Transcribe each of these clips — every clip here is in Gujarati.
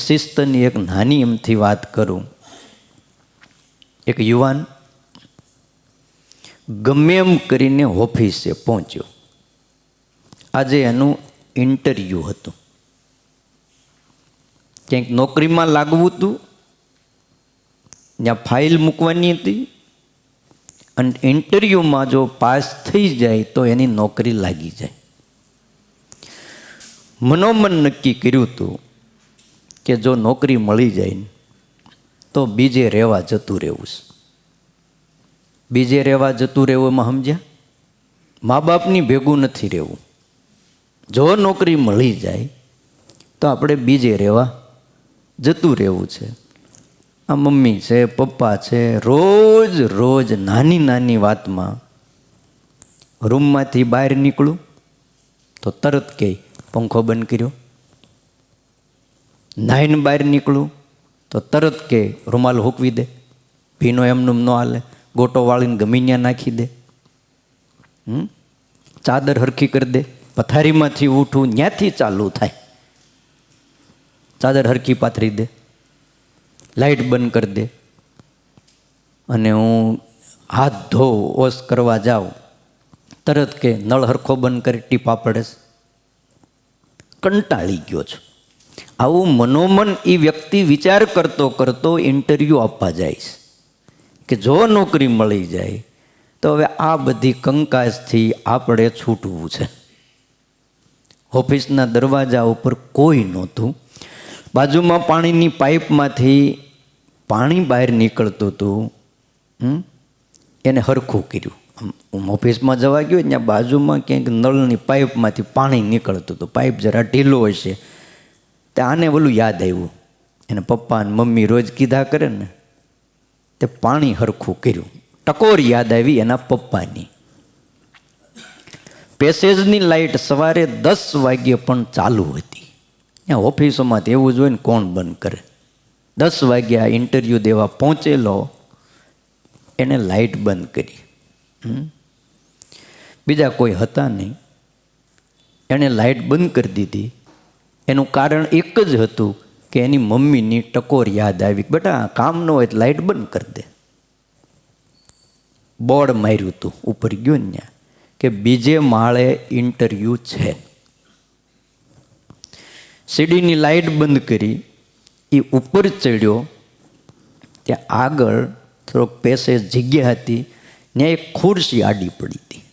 શિસ્તની એક નાની એમથી વાત કરું. એક યુવાન ગમે એમ કરીને ઓફિસે પહોંચ્યો. આજે એનું ઇન્ટરવ્યૂ હતું. ક્યાંક નોકરીમાં લાગવું હતું, ત્યાં ફાઇલ મૂકવાની હતી, અને ઇન્ટરવ્યૂમાં જો પાસ થઈ જાય તો એની નોકરી લાગી જાય. મનોમન નક્કી કર્યું હતું કે જો નોકરી મળી જાય ને તો બીજે રહેવા જતું રહેવું છે. બીજે રહેવા જતું રહેવું એમાં સમજ્યા? મા બાપની ભેગું નથી રહેવું. જો નોકરી મળી જાય તો આપણે બીજે રહેવા જતું રહેવું છે. આ મમ્મી છે, પપ્પા છે, રોજ રોજ નાની નાની વાતમાં રૂમમાંથી બહાર નીકળું તો તરત કહે પંખો બંધ કર્યો. નાહીને બહાર નીકળું તો તરત કે રૂમાલ હૂકવી દે, ભીનો એમનું ન હાલે, ગોટો વાળીને ગમી ત્યાં નાખી દે, ચાદર હરખી કરી દે, પથારીમાંથી ઉઠું ત્યાંથી ચાલુ થાય, ચાદર હરખી પાથરી દે, લાઇટ બંધ કરી દે. અને હું હાથ ધોઉં, વોશ કરવા જાઉં તરત કે નળ હરખો બંધ કરી ટીપા પડે. કંટાળી ગયો છું. આવું મનોમન એ વ્યક્તિ વિચાર કરતો કરતો ઇન્ટરવ્યૂ આપવા જાય છે કે જો નોકરી મળી જાય તો હવે આ બધી કંકાસથી આપણે છૂટવું છે. ઓફિસના દરવાજા ઉપર કોઈ નહોતું. બાજુમાં પાણીની પાઇપમાંથી પાણી બહાર નીકળતું હતું, એને હરખું કર્યું. હું ઓફિસમાં જવા ગયો ત્યાં બાજુમાં ક્યાંક નળની પાઇપમાંથી પાણી નીકળતું હતું. પાઇપ જરા ઢીલો હશે તે આને ઓલું યાદ આવ્યું. એને પપ્પા અને મમ્મી રોજ કીધા કરે ને તે પાણી હરખું કર્યું. ટકોર યાદ આવી એના પપ્પાની. પેસેજની લાઇટ સવારે 10 વાગ્યે પણ ચાલુ હતી. ત્યાં ઓફિસોમાં એવું જ હોય ને, કોણ બંધ કરે? 10 વાગ્યા ઇન્ટરવ્યૂ દેવા પહોંચેલો, એને લાઇટ બંધ કરી. બીજા કોઈ હતા નહીં, એણે લાઇટ બંધ કરી દીધી. એનું કારણ એક જ હતું કે એની મમ્મીની ટકોર યાદ આવી, બેટા કામ ન હોય તો લાઇટ બંધ કરી દે. બોર્ડ માર્યું હતું ઉપર ગયો ને ત્યાં કે બીજે માળે ઇન્ટરવ્યૂ છે. સીડીની લાઇટ બંધ કરી, એ ઉપર ચડ્યો. ત્યાં આગળ થોડોક પેસેજ જગ્યા હતી, ત્યાં એક ખુરશી આડી પડી હતી.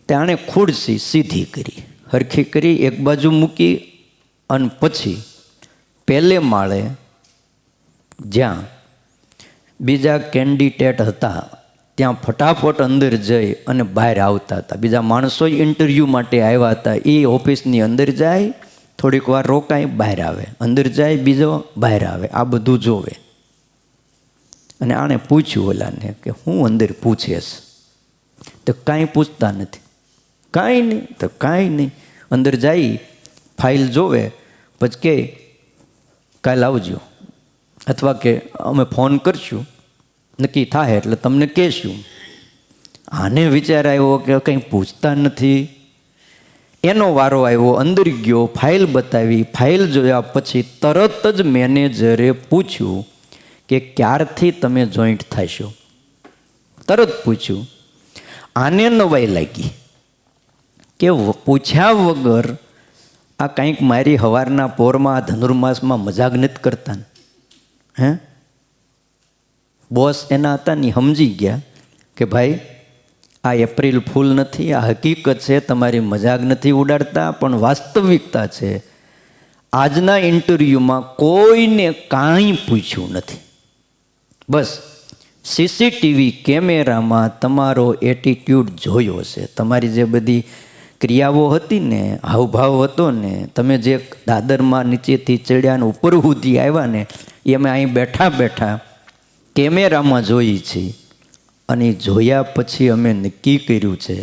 ત્યાં ખુરશી સીધી કરી, હરખી કરી, એક બાજુ મૂકી, અને પછી પહેલે માળે જ્યાં બીજા કેન્ડિડેટ હતા ત્યાં ફટાફટ અંદર જઈ અને બહાર આવતા હતા. બીજા માણસો ઇન્ટરવ્યૂ માટે આવ્યા હતા. એ ઓફિસની અંદર જાય, થોડીક વાર રોકાય, બહાર આવે, અંદર જાય, બીજો બહાર આવે. આ બધું જોવે. અને આણે પૂછ્યું ઓલાને કે હું અંદર પૂછેશ? તો કાંઈ પૂછતા નથી. કાંઈ નહીં. તો કાંઈ નહીં. અંદર જાય, ફાઇલ જોવે, પછી કે કાલે આવજો, અથવા કે અમે ફોન કરશું, નક્કી થાય એટલે તમને કહેશું. આને વિચાર આવ્યો કે કંઈ પૂછતા નથી. એનો વારો આવ્યો, અંદર ગયો, ફાઇલ બતાવી. ફાઇલ જોયા પછી તરત જ મેનેજરે પૂછ્યું કે ક્યારથી તમે જોઈન્ટ થશો? તરત પૂછ્યું. આને નવાઈ લાગી કે પૂછ્યા વગર આ કંઈક મારી સવારના પોરમાં ધનુર્માસમાં મજાક નથી કરતા ને. હે, બોસ એના હતા ને, સમજી ગયા કે ભાઈ આ એપ્રિલ ફૂલ નથી, આ હકીકત છે, તમારી મજાક નથી ઉડાડતા, પણ વાસ્તવિકતા છે. આજના ઇન્ટરવ્યૂમાં કોઈને કાંઈ પૂછ્યું નથી. બસ સીસીટીવી કેમેરામાં તમારો એટીટ્યૂડ જોયો છે. તમારી જે બધી ક્રિયાઓ હતી ને, હાવભાવ હતો ને, તમે જે દાદરમાં નીચેથી ચડ્યા ને ઉપર સુધી આવ્યા ને, એ અમે અહીં બેઠા બેઠા કેમેરામાં જોઈ છે. અને જોયા પછી અમે નક્કી કર્યું છે,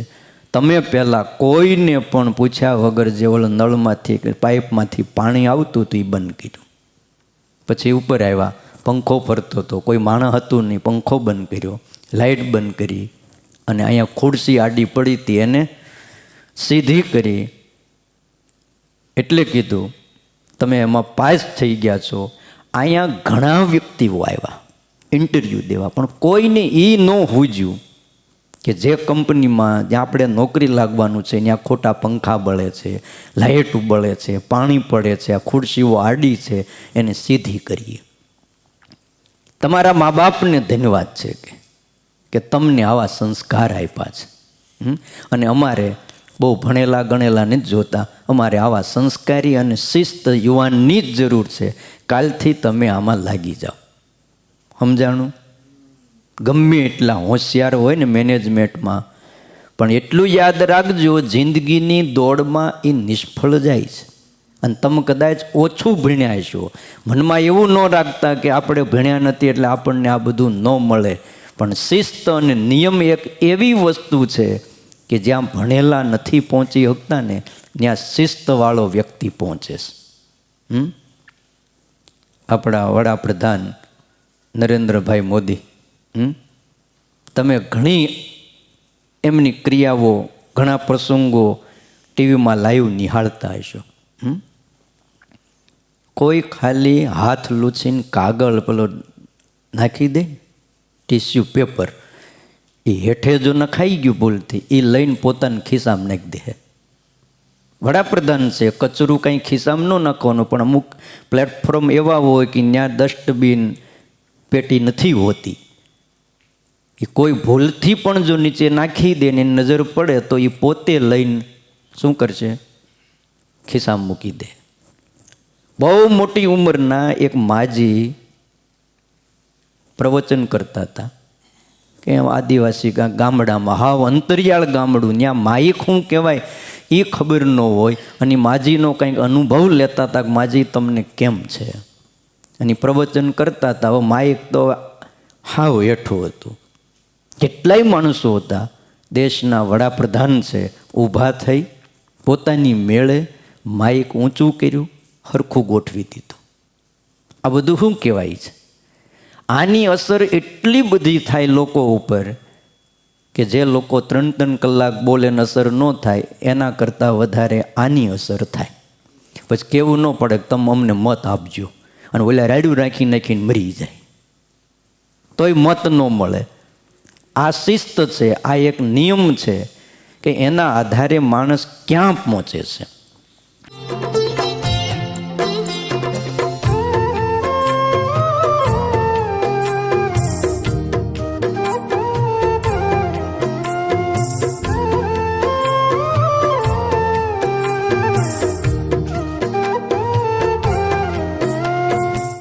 તમે પહેલાં કોઈને પણ પૂછ્યા વગર જે ઓલો નળમાંથી પાઇપમાંથી પાણી આવતું હતું એ બંધ કર્યું. પછી ઉપર આવ્યા, પંખો ફરતો હતો, કોઈ માણસ હતું નહીં, પંખો બંધ કર્યો, લાઇટ બંધ કરી, અને અહીંયા ખુરશી આડી પડી હતી એને સીધી કરી. એટલે કીધું તમે એમાં પાસ થઈ ગયા છો. અહીંયા ઘણા વ્યક્તિઓ આવ્યા ઇન્ટરવ્યૂ દેવા, પણ કોઈને એ ન સૂઝ્યું કે જે કંપનીમાં જ્યાં આપણે નોકરી લાગવાનું છે ત્યાં ખોટા પંખા બળે છે, લાઇટ બળે છે, પાણી પડે છે, આ ખુરશીઓ આડી છે, એને સીધી કરીએ. તમારા મા બાપને ધન્યવાદ છે કે તમને આવા સંસ્કાર આપ્યા છે. અને અમારે બહુ ભણેલા ગણેલા નથી જોતા, અમારે આવા સંસ્કારી અને શિસ્ત યુવાનની જ જરૂર છે. કાલથી તમે આમાં લાગી જાઓ. સમજાણું? ગમે એટલા હોશિયાર હોય ને મેનેજમેન્ટમાં, પણ એટલું યાદ રાખજો, જિંદગીની દોડમાં એ નિષ્ફળ જાય છે. અને તમે કદાચ ઓછું ભણ્યા છો, મનમાં એવું ન રાખતા કે આપણે ભણ્યા નથી એટલે આપણને આ બધું ન મળે. પણ શિસ્ત અને નિયમ એક એવી વસ્તુ છે કે જ્યાં ભણેલા નથી પહોંચી શકતા ને ત્યાં શિસ્તવાળો વ્યક્તિ પહોંચે છે. આપણા વડાપ્રધાન નરેન્દ્રભાઈ મોદી, તમે ઘણી એમની ક્રિયાઓ, ઘણા પ્રસંગો ટીવીમાં લાઈવ નિહાળતા હશો. કોઈ ખાલી હાથ લૂછીને કાગળ પેલો નાખી દે, ટીસ્યુ પેપર, એ હેઠે જો નખાઈ ગયું ભૂલથી, એ લઈને પોતાના ખિસ્સામાં નાખી દે. વડાપ્રધાન છે, કચરું કંઈ ખિસ્સામાં ન નાખવાનું, પણ અમુક પ્લેટફોર્મ એવા હોય કે ત્યાં ડસ્ટબિન પેટી નથી હોતી. એ કોઈ ભૂલથી પણ જો નીચે નાખી દે ને નજર પડે તો એ પોતે લઈને શું કરશે? ખિસ્સામાં મૂકી દે. બહુ મોટી ઉંમરના એક માજી પ્રવચન કરતા હતા કે આદિવાસી ગામડામાં, હાવ અંતરિયાળ ગામડું, ત્યાં માઇક શું કહેવાય એ ખબર ન હોય, અને માજીનો કંઈક અનુભવ લેતા હતા કે માજી તમને કેમ છે, અને પ્રવચન કરતા હતા. હવે માઇક તો હાવ હેઠું હતું. કેટલાય માણસો હતા, દેશના વડાપ્રધાન છે, ઊભા થઈ પોતાની મેળે માઇક ઊંચું કર્યું, હરખું ગોઠવી દીધું. આ બધું શું કહેવાય છે? આની અસર એટલી બધી થાય લોકો ઉપર કે જે લોકો 3-3 કલાક બોલે ને અસર ન થાય, એના કરતાં વધારે આની અસર થાય. પછી કેવું ન પડે કે તમે અમને મત આપજો, અને ઓલા રાડ્યું રાખી નાખીને મરી જાય તોય મત ન મળે. આ શિસ્ત છે, આ એક નિયમ છે કે એના આધારે માણસ ક્યાં પહોંચે છે.